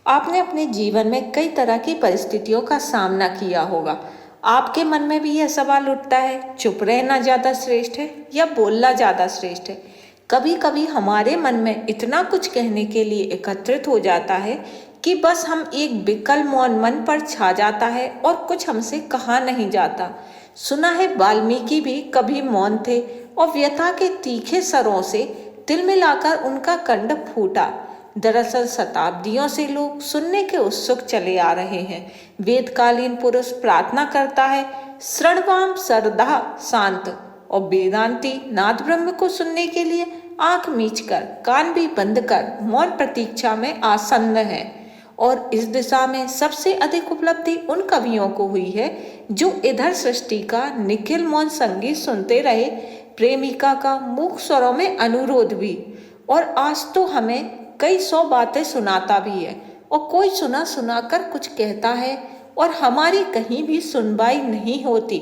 आपने अपने जीवन में कई तरह की परिस्थितियों का सामना किया होगा। आपके मन में भी यह सवाल उठता है, चुप रहना ज़्यादा श्रेष्ठ है या बोलना ज़्यादा श्रेष्ठ है। कभी कभी हमारे मन में इतना कुछ कहने के लिए एकत्रित हो जाता है कि बस हम एक विकल मौन मन पर छा जाता है और कुछ हमसे कहा नहीं जाता। सुना है वाल्मीकि भी कभी मौन थे और व्यथा के तीखे स्वरों से तिल मिलाकर उनका कंठ फूटा। दरअसल शताब्दियों से लोग सुनने के उत्सुक चले आ रहे हैं। वेदकालीन पुरुष प्रार्थना करता है, श्रवणाम सरदा शांत, और वेदांती नाद ब्रह्म को सुनने के लिए आंख मीचकर कान भी बंद कर मौन प्रतीक्षा में आसन्न है। और इस दिशा में सबसे अधिक उपलब्धि उन कवियों को हुई है जो इधर सृष्टि का निखिल मौन संगीत सुनते रहे, प्रेमिका का मूक स्वरों में अनुरोध भी, और आज तो हमें कई सौ बातें सुनाता भी है और कोई सुना सुना कर कुछ कहता है और हमारी कहीं भी सुनवाई नहीं होती।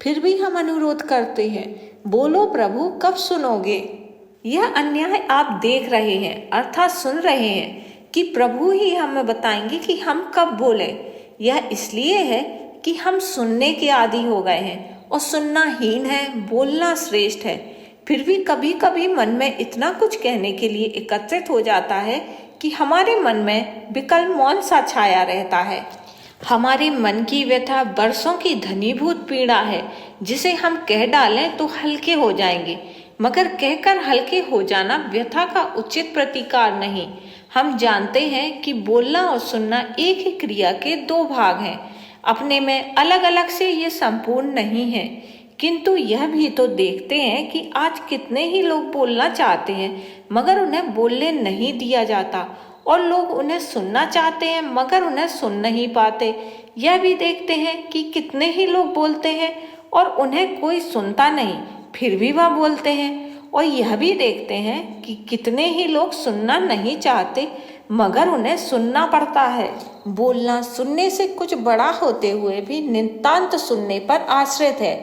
फिर भी हम अनुरोध करते हैं, बोलो प्रभु कब सुनोगे। यह अन्याय आप देख रहे हैं, अर्थात सुन रहे हैं कि प्रभु ही हमें बताएंगे कि हम कब बोले। यह इसलिए है कि हम सुनने के आदी हो गए हैं और सुनना हीन है, बोलना श्रेष्ठ है। फिर भी कभी कभी मन में इतना कुछ कहने के लिए एकत्रित हो जाता है कि हमारे मन में विकल मौन सा छाया रहता है। हमारे मन की व्यथा बरसों की घनीभूत पीड़ा है, जिसे हम कह डालें तो हल्के हो जाएंगे, मगर कहकर हल्के हो जाना व्यथा का उचित प्रतिकार नहीं। हम जानते हैं कि बोलना और सुनना एक ही क्रिया के दो भाग हैं। अपने में अलग अलग से ये संपूर्ण नहीं है, किंतु यह भी तो देखते हैं कि आज कितने ही लोग बोलना चाहते हैं मगर उन्हें बोलने नहीं दिया जाता, और लोग उन्हें सुनना चाहते हैं मगर उन्हें सुन नहीं पाते। यह भी देखते हैं कि कितने ही लोग बोलते हैं और उन्हें कोई सुनता नहीं, फिर भी वह बोलते हैं। और यह भी देखते हैं कि कितने ही लोग सुनना नहीं चाहते मगर उन्हें सुनना पड़ता है। बोलना सुनने से कुछ बड़ा होते हुए भी नितांत सुनने पर आश्रित है।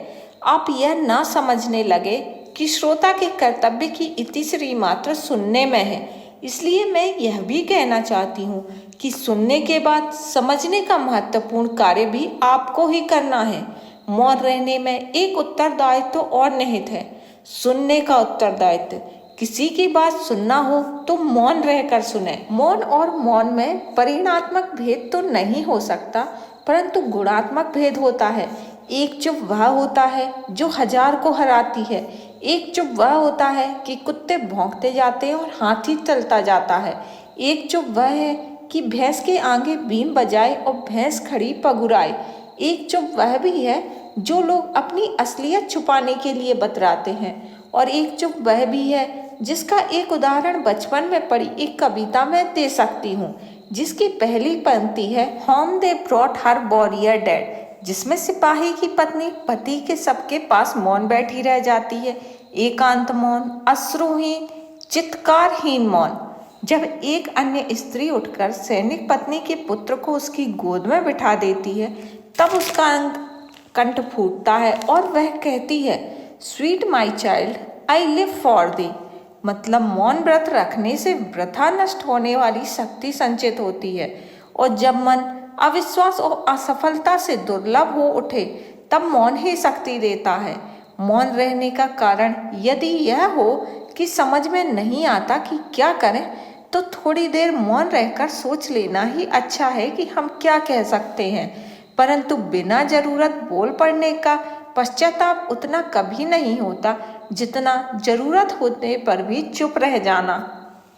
आप यह ना समझने लगे कि श्रोता के कर्तव्य की इतिश्री मात्र सुनने में है। इसलिए मैं यह भी कहना चाहती हूँ कि सुनने के बाद समझने का महत्वपूर्ण कार्य भी आपको ही करना है। मौन रहने में एक उत्तरदायित्व और निहित है, सुनने का उत्तरदायित्व। किसी की बात सुनना हो तो मौन रहकर सुने। मौन और मौन में परिणात्मक भेद तो नहीं हो सकता, परंतु गुणात्मक भेद होता है। एक चुप वह होता है जो हजार को हराती है। एक चुप वह होता है कि कुत्ते भौंकते जाते हैं और हाथी चलता जाता है। एक चुप वह है कि भैंस के आगे बीन बजाए और भैंस खड़ी पगुराए। एक चुप वह भी है जो लोग अपनी असलियत छुपाने के लिए बतराते हैं। और एक चुप वह भी है जिसका एक उदाहरण बचपन में पढ़ी एक कविता में दे सकती हूँ, जिसकी पहली पंक्ति है, home they brought her warrior dead, जिसमें सिपाही की पत्नी पति के सबके पास मौन बैठी रह जाती है। एकांत मौन, अश्रुहीन, चित्कारहीन मौन। जब एक अन्य स्त्री उठकर सैनिक पत्नी के पुत्र को उसकी गोद में बिठा देती है, तब उसका कंठ फूटता है और वह कहती है, sweet my child, I live for the. मतलब मौन व्रत रखने से वृथा नष्ट होने वाली शक्ति संचित होती है। और जब मन अविश्वास और असफलता से दुर्लभ हो उठे, तब मौन ही शक्ति देता है। मौन रहने का कारण यदि यह हो कि समझ में नहीं आता कि क्या करें, तो थोड़ी देर मौन रहकर सोच लेना ही अच्छा है कि हम क्या कह सकते हैं, परंतु बिना जरूरत बोल पड़ने का पश्चाताप उतना कभी नहीं होता जितना जरूरत होने पर भी चुप रह जाना।